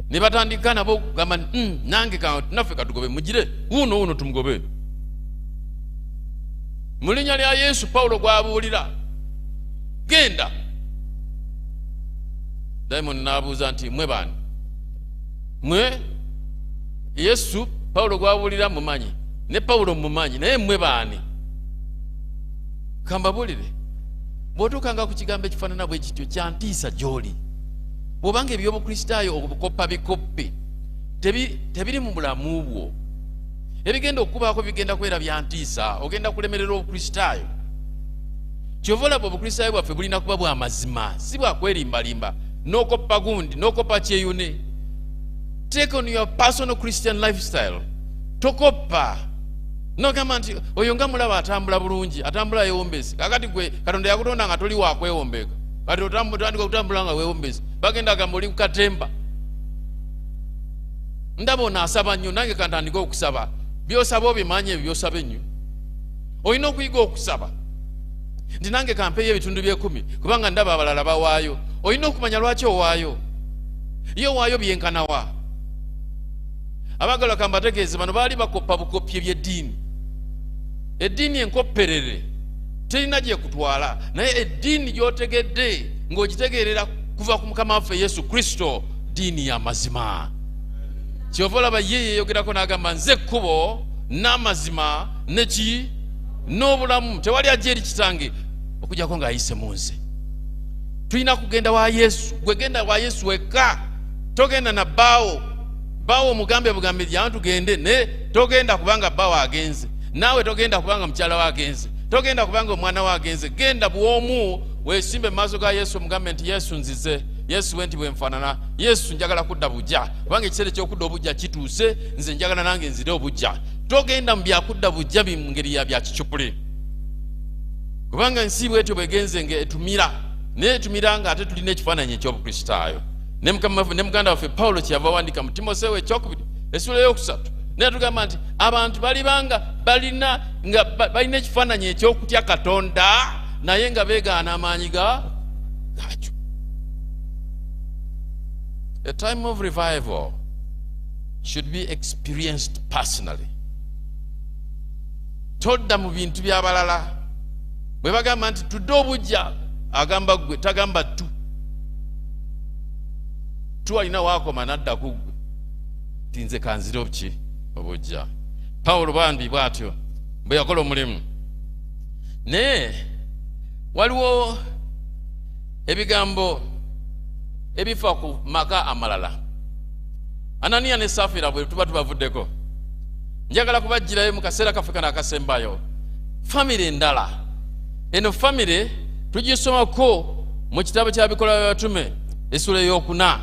ne batandika nabo gamba nange naffe katugobe mugire uno tumugobe. Mu linnya lya Yesu Pawulo gwabuulira genda. Diamond n'abuuza nti mwe bani? Mwe Yesu Pawulo gwabuulira mumanyi, ne Pawulo mumanyi, naye mwe bani? Kambabulire, bw'otuukanga ku kigambo ekifaanana bwe kityo kya ntiisa gy'oli. Bw'obanga ebyobukristaayo obukoppa bikoppe tebiri mu bulamu bwo, ebigenda okubaako bigenda kwera bya ntiisa, ogenda kulemerera obukristaayo. Kyova olaba obukristaayo bwaffe bulina kuba bwa mazima, si bwa kwerimbalimba n'okoppa gundi n'okoppa kyeyune. Take on your personal Christian lifestyle. Tokoppa nogamba nti oyo nga mulaba atambula bulungi, atambula yewombezi. Kakati gwe Katonda yakutonda nga toli wa kwewombeka, kati otandika okutambula nga weewombezi. Bagenda gamba oli kukatemba. Ndaba onaasaba nnyo, nange kantandika okusaba. Byosaba obimanye byosaba ennyo. Olina okuyiga okusaba nti nange kampeeyo ebitundu bye10 kubanga ndaba abalala bawaayo. Olina okumanya lwaki owaayo. Iyo owaayo byenkanawa. Abagala kambategeeze bano baali bakoppa bukopye by'eddiini. Eddiini enkopperere terina gye kutwala, naye eddiini gy'otegedde ng'ogitegeerera kuva ku Mukama waffe Yesu Kristo, ddiini ya mazima. Kyova olaba ye yeeyogerako n'agamba nze ekkubo n'amazima n'obulamu, tewali ajja eri kitange okuggyako ng'ayise mu nze. Tulina kugenda wa Yesu. Gwe genda wa Yesu wekka, togenda na bbaawo. Bbaawo omugambe bugambe jja tugende, ne togenda kubanga bbaawo agenze, naawe togenda kubanga mukyala we agenze, togenda kubanga omwana we agenze. Genda bw'omu, weesimbe mu maaso ga Yesu omugambe nti Yesu nzize, Yesu we nti bwe nfaanana, Yesu njagala kudda bujja, kubanga ekiseera eky'okudda obujja kituuse, nze njagala nange nzire obujja. Togenda mu byakudda bujja mu ngeri ya bya kicupule, kubanga ensi bwetyo bwegenze ng'etumira, naye etumira ng'ate tulina ekifaananyi eky'obukristaayo. Ne muganda waffe Pawulo kyeyava wandika mu Timoseewo ekyokubiri essula ey'okusatu naye tugamba nti abantu balibanga balina ekifaananyi eky'okutya Katonda naye nga beegaana amaanyi gakyo. A time of revival should be experienced personally. Todda mu bintu by'abalala. Bwe bagamba nti tudde obujja, agamba ggwe, tagamba tu. Alina waakoma n'adda ku ggwe ti nze kanzire obuki obujja. Pawulo bambi bw'atyo bwe yakola omulimu. Naye waliwo ebigambo ebifa ku maka amalala. Ananiya ne Safira bwe tuba tubavuddeko, njagala kubajjirayo mu kaseera kaffe kano akasembayo famire endala. Eno famire tugisomako mu kitabo kya Bikolwa by'Abatume essula ey'okuna.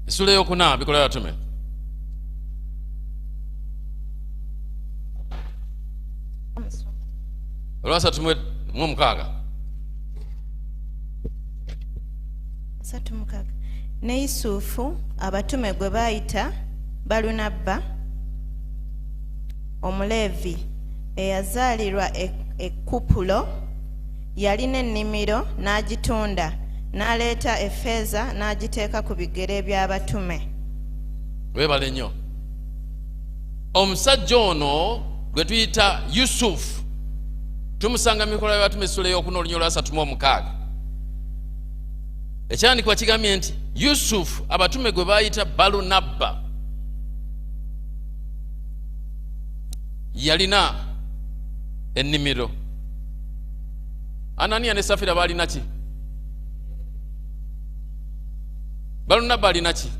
Essula ey'okuna Bikolwa by'Abatume. Olwasatu mu mukaaga. Ne Yusufu abatume gwe baayita Balunabba Omuleevi eyazaalirwa e Kupulo yalina ennimiro n'agitunda n'aleeta effeeza n'agiteeka ku bigere by'abatume. Weebale nnyo. Omusajja ono gwe tuyita Yusufu tumusanga mu Bikolwa by'Abatume essula ey'okuna olunyolo lwa 36. Ekyandikwa kigambye nti Yusufu abatume gwe baayita Balunabba yalina ennimiro. Ananiya ne Safira baalina ki? Balunabba alina ki?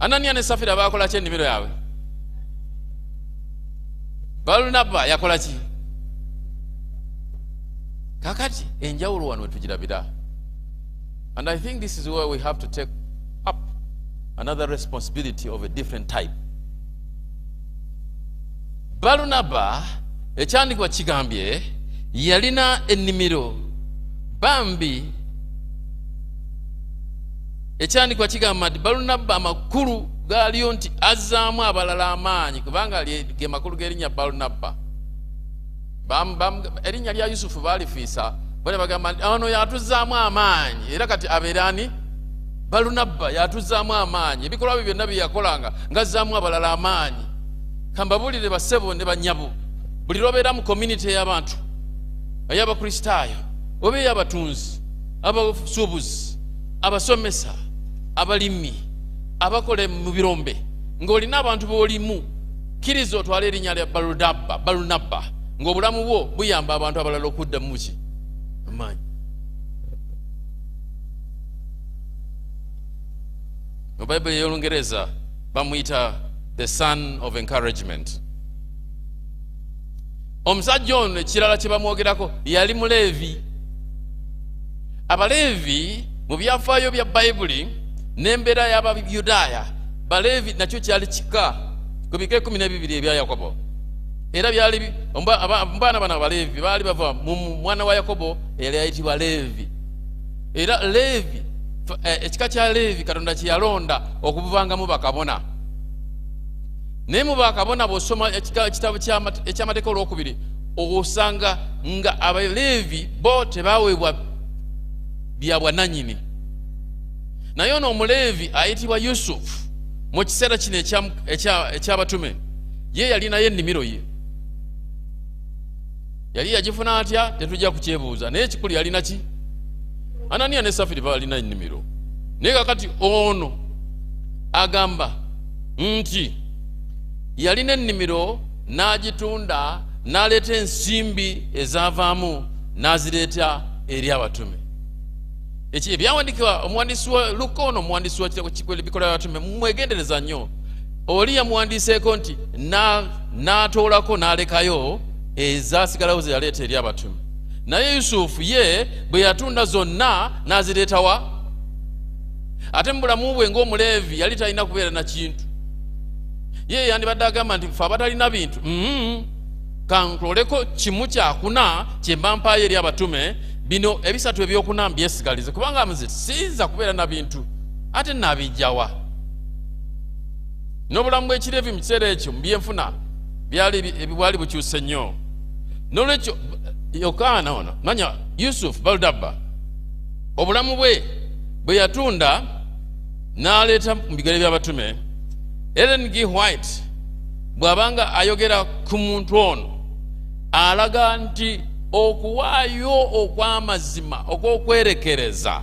Ananiya ne Safira baakola ki ennimiro yaabwe? Balunabba yakola ki? Kakati enjawulo wano wetugirabira. And I think this is where we have to take up another responsibility of a different type. Balunabba ekyandikwa kigambye yalina ennimiro. bambi ekyandikwa kigamba nti Balunabba amakulu gaaliyo nti azzaamu abalala amaanyi, kubanga ge makulu g'erinnya Balunabba. Erinnya lya Yusufu baalifiisa, bale bagamba nti ono yatuzzaamu amaanyi, era kati abeerani Balunabba yatuzzaamu amaanyi. Ebikolwa bye byonna bye yakolanga ng'azzaamu abalala amaanyi. Kambabulire bassebo ne bannyabo, buli lw'obeera mu community ey'abantu ey'abakristaayo oba ey'abatunzi, abasuubuzi, abasomesa, abalimi, abakole mu birombe, ng'olina abantu b'olimu, kkiriza otwala erinnya lya Balunabba, ng'obulamu bwo buyamba abantu abalala okudda mu ki amaanyi. Mu Bayibuli y'Olungereza bamuyita the son of encouragement. Omusajja ono ekirala kye bamwogerako yali Muleevi. Abaleevi mu byafaayo bya Bayibuli n'embeera y'Abayudaaya, Baleevi nakyo kyali kika ku bika 12 ebya Yakobo, era byali ombaana bano Abaleevi baali bava mu mwana wa Yakobo eyali ayitibwa Leevi. Era Leevi, ekika kya Leevi Katonda kye yalonda okubuvangamu bakabona. Naye mu bakabona bw'osoma ekitabo eky'amateeka olwokubiri osanga nga Abaleevi bo tebaaweebwa bya bwannannyini. Naye ono Omuleevi ayitibwa Yusufu mu kiseera kino eky'abatume, ye yalinayo ennimiro ye. Yali yagifuna atya tetujja kukyebuuza, naye ekikulu yalina ki? Ananiya ne Safiri balina ennimiro. Naye kakati ono agamba nti yalina ennimiro n'agitunda n'aleeta ensimbi ezaavaamu n'azireeta eri abatume. Ebyawandikibwa omuwandiisi wa Luka ono, omuwandiisi w'ebikola by'abatume, mwegendereza nnyo. Oli yamuwandiiseeko nti n'atoolako n'alekayo ezaasigalawo ze yaleeta eri abatume. Naye Yusufu ye bwe yatunda zonna n'azireeta wa? Ate mu bulamu bwe ng'Omuleevi yali talina kubeera na kintu. Ye yandibadde agamba nti ffe abatalina bintu kankutoleko kimu kyakuna kye mba mpaayo eri abatume, bino ebisatu ebyokuna mbyesigalize, kubanga nze siyinza kubeera na bintu ate nabijjawa. N'obulamu bw'Ekileevi mu kiseera ekyo mu byenfuna bwali bukyuse nnyo. N'olwekyo Yokaana ono manya Yusufu Balunabba obulamu bwe yatunda n'aleeta mu bigere by'abatume. Ellen G. White bw'abanga ayogera ku muntu ono alaga nti okuwaayo okw'amazima okw'okwerekereza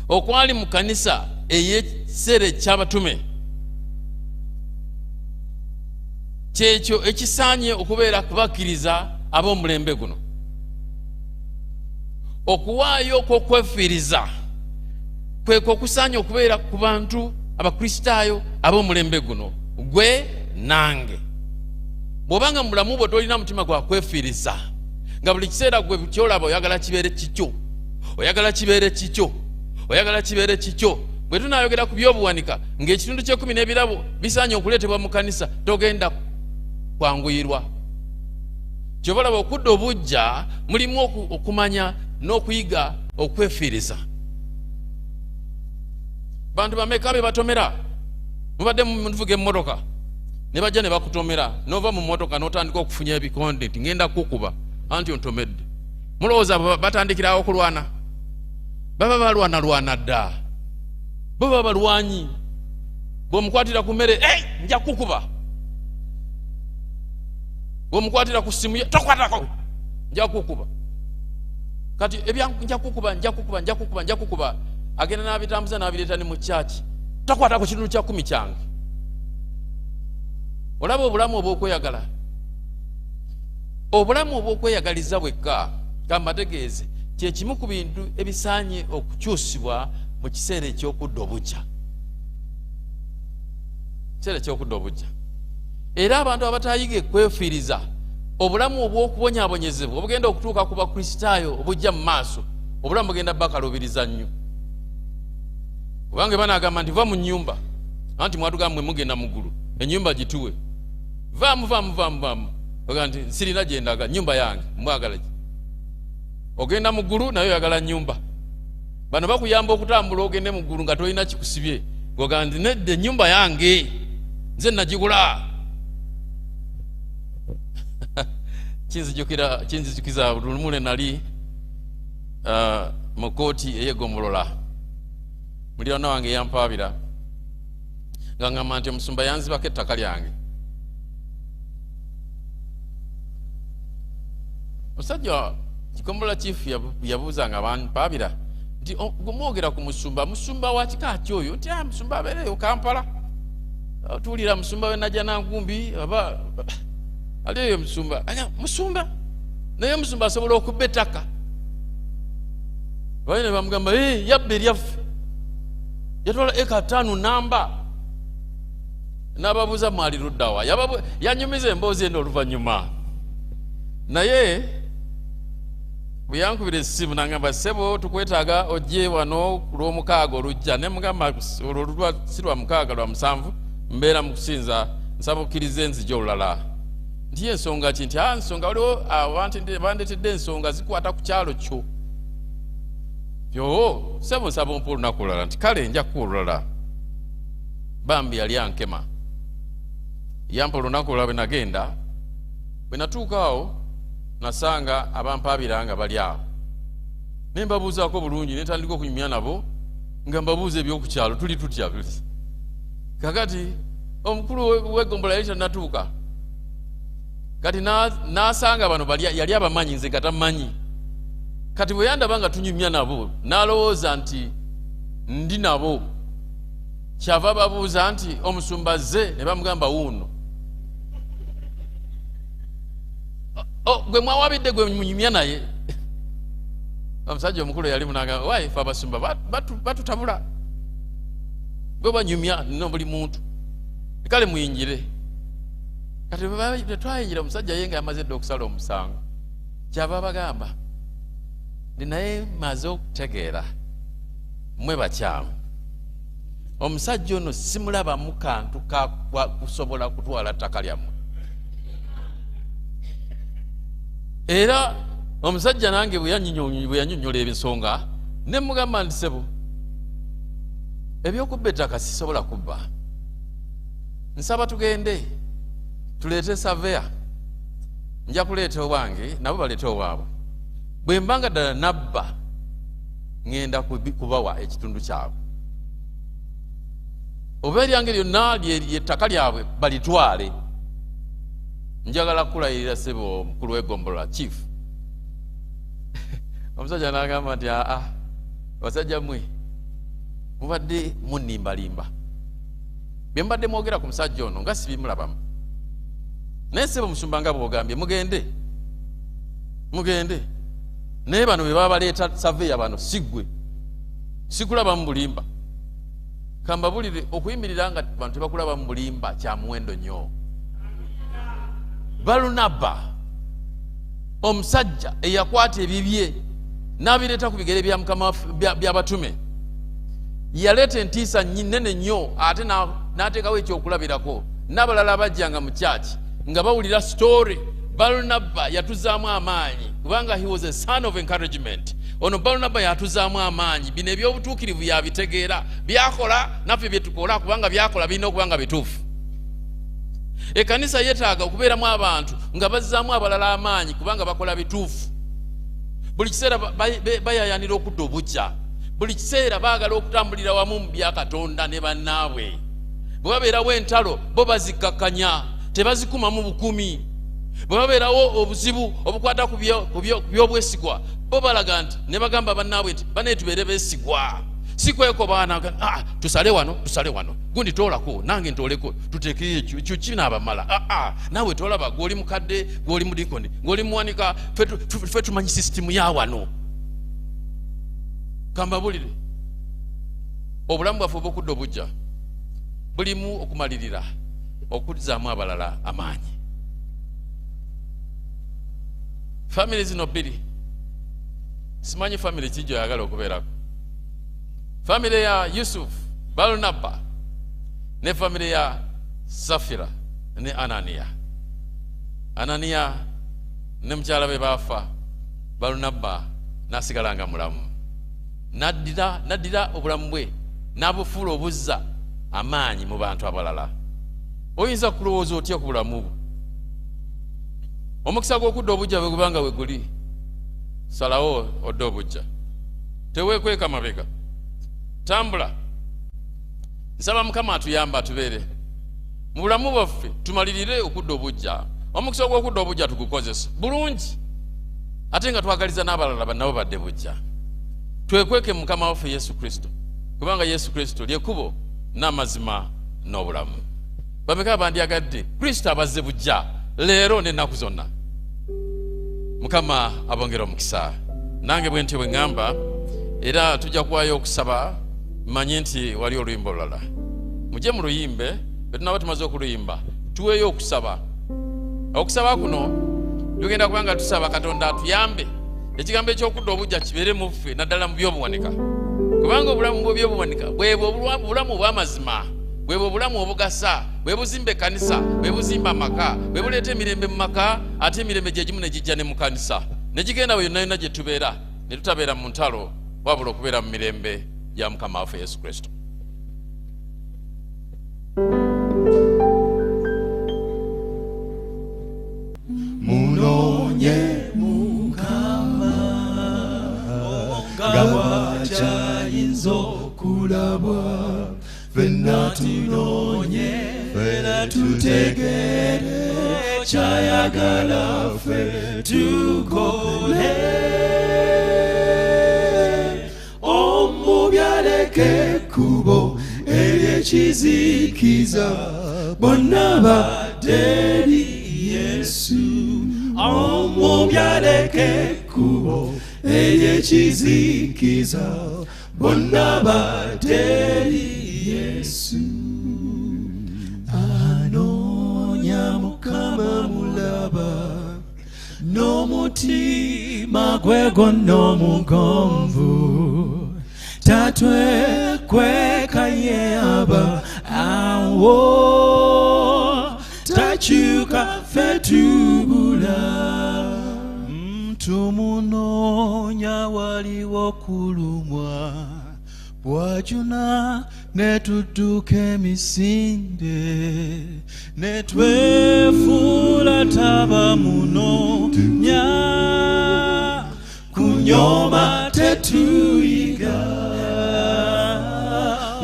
okwali mu kanisa ey'ekiseera eky'abatume kyekyo ekisaanye okubeera kubakkiriza ab'omulembe guno. Okuwaayo okw'okwefiiriza kwekwo okusaanye okubeera ku bantu abakristaayo ab'omulembe guno, gwe nange. Bw'obanga mu bulamu bwe tolina mutima gwa kwefiiriza, nga buli kiseera gwe kyolaba oyagala kibeere kikyo, oyagala kibeere kikyo, oyagala kibeere kikyo. Bwe tunaayogera ku by'obuwanika ng'ekitundu kye-10 n'ebirabo bisaanye okuleetebwa mu kanisa, togenda kwanguyirwa. Kyova olaba okudda obujja mulimu okumanya n'okuyiga okwefiiriza. Bantu bameka be batomera? Mubadde muvuga emmotoka ne bajja ne bakutomera, n'ova mu mmotoka n'otandika okufunya ebikonde nti ngenda kukuba anti ontomedde. Mulowooza batandikirawo okulwana? Baba balwana dda, baba balwanyi. Bw'omukwatira ku mmere, nja kukuba. Bw'omukwatira ku ssimu ye, tokwatako, nja kukuba. Kati nja kukuba agenda n'abitambuza n'abireeta ne mu kyaki, tokwata ku kitundu kya 10 kyange. Olaba obulamu obw'okweyagala, obulamu obw'okweyagaliza bwekka kambategeeze kye kimu ku bintu ebisaanye okukyusibwa mu kiseera eky'okudda obujja. Kiseera eky'okudda obujja. Era abantu abataayiga kwefiiriza, obulamu obw'okubonyaabonyezebwa obugenda okutuuka ku bakristaayo obujja mu maaso, obulamu bugenda bakalubiriza nnyo. Kubanga banagamba nti va mu nnyumba, anti mwatugamba mwe mugenda mu ggulu, ennyumba gituwe. Vaamu. Oga nti sirina gye ndaga, nnyumba yange mwagala ki? ogenda mu ggulu naye oyagala nnyumba. Bano bakuyamba okutambula ogende mu ggulu nga tolina kikusibye, ng'ogamba nti nedda ennyumba yange nze nagigula. Kinzijukiza lumu nali mu kooti ey'eggombolola, muliraano wange yampaabira nga ngamba nti omusumba yanzibako ettaka lyange. Omusajja kigombolola chief yabuuza nga bampaabira nti gwemwogera ku musumba wa kika ki oyo? Nti musumba abeereyo Kampala, tuwulira musumba we Najja Nangumbi aba aliyo musumba naye musumba asobola okubba ettaka. Balina bamugamba yabba eryaffe, yatwala eka 5 namba. N'ababuuza mwali luddawa, yanyumiza emboozi eno oluvannyuma. Naye bwe yankubira essimu n'agamba ssebo tukwetaaga ojje wano ku lw'omukaaga olujja. Ne mugamba olwo si lwa mukaaga, lwa 7 mbeera mu kusinza, nsaba okkirize enzija olulala. Nti ensonga ki? Nti nsonga waliwo abantu bandetedde ensonga zikwata ku kyalo kyo. Yo ssebo nsaba ompa olunaku olulala. Nti kale nja kuwa olulala. Bambi yali ankema, yampa olunaku olulala. Bwe nagenda, bwe natuuka awo nasanga abampaabira nga bali awo. Ne mbabuuzaako bulungi, ne ntandika okunyumya nabo nga mbabuuza ebyokukyalo, tuli tutya tuli. Kakati omukulu w'eggombolola yali tannatuuka. Kati n'asanga bano yali abamanyi, nze nga tamanyi. Kati bwe yandaba nga tunyumya nabo n'alowooza nti ndi nabo. Kyava babuuza nti omusumba zze, ne bamugamba wuuno. Gwe mwawabidde gwe munyumya naye. Omusajja omukulu yali munagamba wayi fe abasumba batutabula, gwe banyumya nno buli muntu, kale muyinjire. Kati bwe twayinjira, omusajja ye nga yamaze dde okusala omusango, kyava bagamba ndi naye maze okutegeera mmwe bakyamu, omusajja ono simulabamu kantu kusobola kutwala ttaka lyammwe. Era omusajja nange bwe yanyonnyola ebisonga, ne mugamba nti ssebo ebyokubba ettaka sisobola kubba, nsaba tugende tuleete saveya, nja kuleeta owange nabo baleete owaabwe. Bwe mbanga ddala nabba ŋŋenda kubawa ekitundu kyabwe, oba eryange lyonna ly'ettaka lyabwe balitwale. Njagala kulayirira ssebo omukulu w'eggombolola chief. Omusajja n'agamba nti basajja mmwe mubadde munnimbalimba. Bye mbadde mwogera ku musajja ono nga sibimulabamu. Naye ssebo musumba nga bw'ogambye mugende. Naye bano be baba baleeta saveya bano siggwe, sikulabamu bulimba. Kambabulire okuyimirira nga bantu tebakulabamu bulimba kya muwendo nnyo. Balunabba omusajja eyakwata ebibye n'abireeta ku bigere bya Mukama by'abatume, yaleeta entiisa nene nnyo, ate n'ateekawo ekyokulabirako. N'abalala bajjanga mu kyaki nga bawulira story. Balunabba yatuzaamu amaanyi kubanga he was a son of encouragement. Ono Balunabba yatuzaamu amaanyi. Bino ebyobutuukirivu yabitegeera, byakola naffe bye tukola kubanga byakola birina okuba nga bituufu. Ekkanisa yeetaaga okubeeramu abantu nga bazzaamu abalala amaanyi kubanga bakola bituufu. Buli kiseera bayayanira okudda obujja, buli kiseera baagala okutambulira wamu mu bya Katonda ne bannaabwe. Bwe babeerawo entalo bo bazikkakkanya, tebazikumamu bukumi. Bwe babeerawo obuzibu obukwata ku by'obwesigwa, bo balaga nti ne bagamba bannaabwe nti bane tubeere beesigwa. Si kwekobaana tusale wano gundi toolako nange ntooleko tuteekeyo ekyo kinaabamala. Naawe tolaba gw'oli mukadde, gw'oli mudikoni, gw'oli muwanika, ffe tumanyi sisitimu ya wano. Kambabulire obulamu bwaffe obw'okudda obujja bulimu okumalirira okuzzaamu abalala amaanyi. Family zino bbiri, simanyi family kijjo yagala okubeerako. Family ya Yusuf Balunabba ne family ya Safira ne Anania ne mukyala be baafa, Balunabba n'asigala nga mulamu. N'addira obulamu bwe n'abufuula obuzza amaanyi mu bantu abalala. Oyinza kulowooza otya ku bulamu bwo? Omukisa gw'okudda obujja bwe gubanga we guli, salawo odde obujja. Teweekweka mabega. Tambula. Nsaba Mukama atuyamba atubeere. Mu bulamu bwaffe tumalirire okudda obujja. Omukisa gw'okudda obujja tugukozesa bulungi. Ate nga twagaliza n'abalala bannabo badde bujja. Twekweke mu Mukama waffe Yesu Kristo. Kubanga Yesu Kristo ly'ekkubo n'amazima n'obulamu. Bameka bandyagadde Kristo abazze bujja leero n'ennaku zonna. Mukama abongera omukisa. Nange bwe ntyo bwe ŋŋamba, era tujja kuwaayo okusaba. Manye nti wali oluyimba olulala. Mujje mu luyimbe, bwe tunaba tumaze okuluyimba tuweeyo okusaba. Okusaba kuno tugenda kubanga tusaba Katonda atuyambe ekigambo eky'okudda obujja kibeere mu ffe naddala mu by'obuwanika. Kubanga obulamu bw'ebyobuwanika bwebwo obulamu obw'amazima, bwebwo obulamu obugasa, bwe buzimba ekkanisa, bwe buzimba amaka, bwe buleeta emirembe mu maka, ate emirembe gye gimu ne gijja ne mu kkanisa. Ne gigenda bwe yonna yonna gye tubeera, ne tutabeera mu ntalo wabula okubeera mu mirembe ya Mukama waffe Yesu Kristo. Munonye Mukama nga bwakyayinza okulabwa, ffenna tunonye ffenna tutegere kyayagala ffe tukole. Omubi aleke ekkubo ery'ekizikiza, bonna badde eri Yesu. Omubi aleke ekkubo ery'ekizikiza, bonna badde eri Yesu. Anoonya Mukama mulaba, n'omutima gwe gwonna omugonvu, tatwekweka ye aba awo, takyuka ffe tubula. Tumunoonya waliwo kulumwa, bwajuna ne tudduka emisinde, ne twefuula taba munoonya, kunyooma tetuyiga.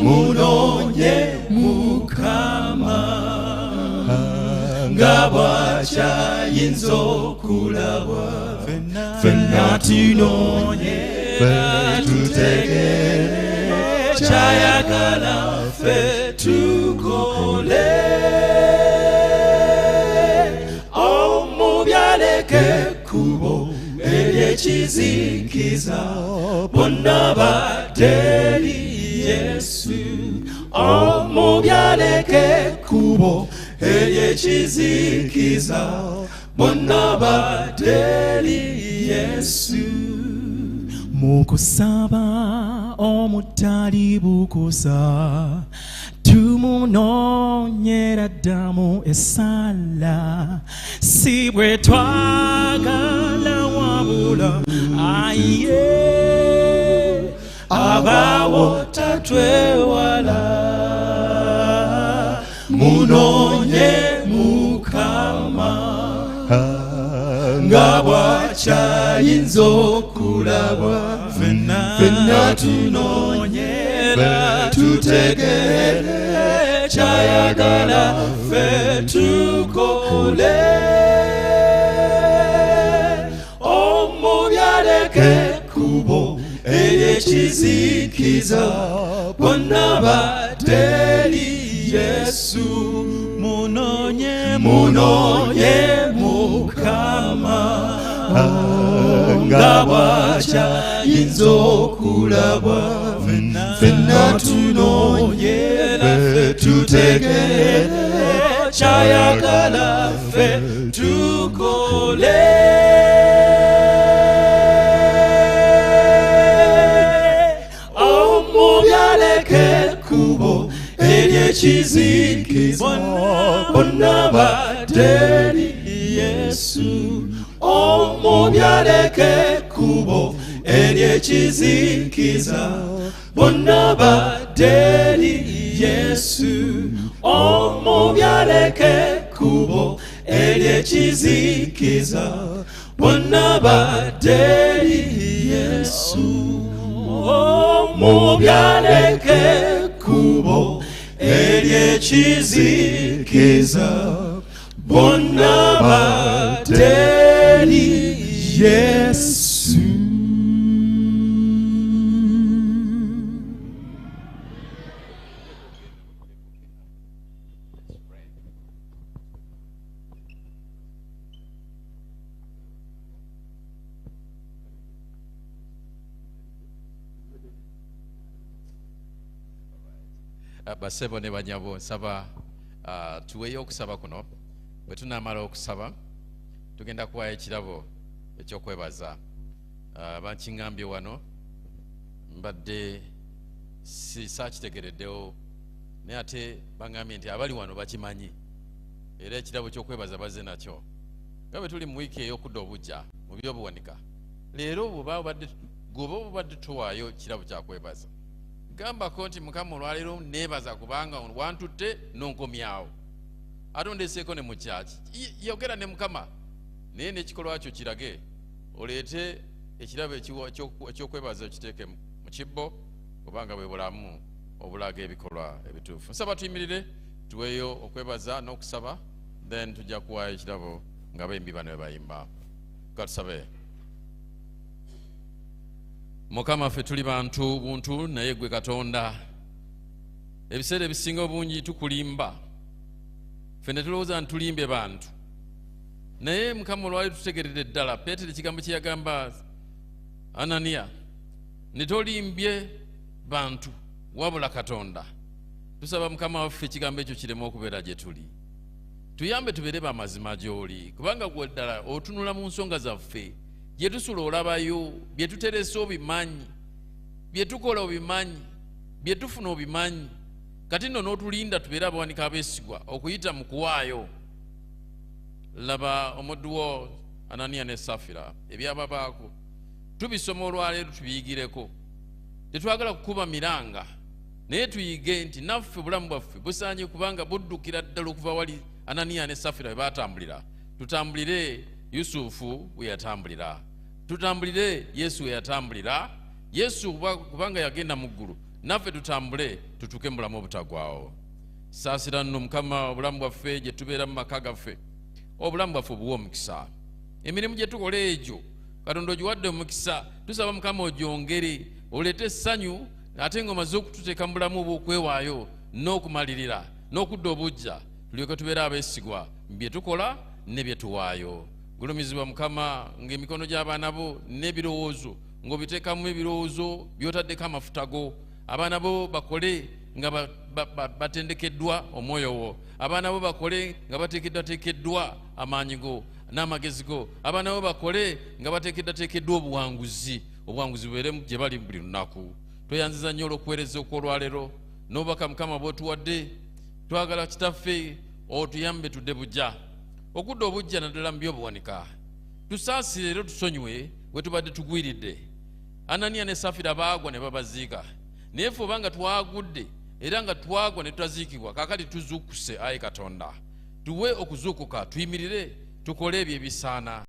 Munonye Mukama nga bwakyayinza okulabwa, ffenna tunonye tutegere kyayagala ffe tukole. Omubi aleke ekkubo ery'ekizikiza, bonna badde eri Yesu. Omubi aleke ekkubo ery'ekizikiza, bonna badde eri Yesu. Mukusaba omutali bukusa, tumunoonyera ddamu essala, si bwe twagala wabula aye abaawo tatwewala. Munoonye Mukama nga bwakyayinza okulabwa, ffenna tunoonyera tutegere kyayagala ffe tukole. Omubi aleke ekkubo ery'ekizikiza, bonna badde eri Yesu. Munoonye Mukama nga bwakyayinza okulabwa, ffenna tunoonyera ffe tutegere kyayagala ffe tukole. Omubi aleke ekkubo ery'ekizikiza, bonna badde eri Yesu. Omubi aleke ekkubo eryekizikiza bonna badde eri Yesu omubyaleke ekkubo eryekizikiza bonna badde eri Yesu omubyaleke ekkubo eryekizikiza bonna badde eri Yesu. Basebo ne banyabo nsaba tuweeyo okusaba kuno. Bwe tunaamala okusaba tugenda kuwaayo ekirabo ekyokwebaza. Bankiŋŋambye wano mbadde saakitegereddewo naye ate baŋŋambye nti abali wano bakimanyi era ekirabo ky'okwebaza bazze nakyo. Nga bwe tuli mu wiiki ey'okudda obujja mu byobuwanika, leero bw'oba obadde tuwaayo kirabo kyakwebaza, gambako nti Mukama olwaleero neebaza kubanga wantutte n'onkomyawo ate ondeseeko ne mu kyaki. Yogera ne Mukama naye n'ekikolwa kyo kirage oleete ekirabo ekyokwebaza okiteeke mu kibbo kubanga bwe bulamu obulaga ebikolwa ebituufu. Nsaba tuyimirire tuweeyo okwebaza n'okusaba, then tujja kuwaayo ekirabo nga bayimbi bano bwe bayimba. Katusabe. Mukama ffe tuli bantu buntu naye gwe Katonda ebiseera ebisinga obungi tukulimba, ffe ne tulowooza ntulimbe bantu, naye Mukama olwali tutegeredde ddala Peetero ekigambo kye yagamba Ananiya, ne tolimbye bantu wabula Katonda. Tusaba Mukama waffe ekigambo ekyo kireme okubeera gye tuli, tuyambe tubeere bamazima gy'oli, kubanga gwe ddala otunula mu nsonga zaffe, bye tusula olabayo, bye tuteresa obimanyi, bye tukola obimanyi, bye tufuna obimanyi. Kati nno n'otulinda tubeere abawanika abeesigwa okuyita mu kuwaayo. Laba omuddu wo Ananiya ne Safira ebyababaako tubisoma olwaleero tubiyigireko. Tetwagala kukuba miranga naye tuyige nti naffe bulamu bwaffe busaanye kubanga buddukira ddala okuva wali Ananiya ne Safira bwe baatambulira. Tutambulire Yusufu bwe yatambulira, tutambulire Yesu bwe yatambulira. Yesu kubanga yagenda mu ggulu, naffe tutambule tutuuke mu bulamu obutagwawo. Saasira nno Mukama obulamu bwaffe gye tubeera mu maka gaffe, obulamu bwaffe obuwa omukisa. Emirimu gye tukola egyo Katonda ogiwadde omukisa, tusaba Mukama ogyongere, oleete essanyu ate ng'omaze okututeeka mu bulamu obw'okwewaayo n'okumalirira n'okudda obujja, tulyoke tubeere abeesigwa mu bye tukola ne bye tuwaayo. Gulumizibwa Mukama ng'emikono gy'abaana bo n'ebirowoozo ng'obiteekamu ebirowoozo by'otaddeko amafuta go. Abaana bo bakole nga batendekeddwa omwoyo wo, abaana bo bakole nga bateekeddwateekeddwa amaanyi go n'amagezi go, abaana bo bakole nga bateekeddwateekeddwa obuwanguzi bubeere gye bali buli lunaku. Tweyanziza nnyo olw'okuweereza okw'olwaleero n'obubaka Mukama bw'otuwadde. Twagala Kitaffe otuyambe tudde bujja, okudda obujja naddala mu byobuwanika. Tusaasire era tusonyiwe bwe tubadde tugwiridde. Ananiya ne Safira baagwa ne babaziika, naye ffe obanga twagudde era nga twagwa ne tutaziikibwa, kaakati tuzuukuse. Ayi Katonda, tuwe okuzuukuka, tuyimirire tukole ebyo ebisaana.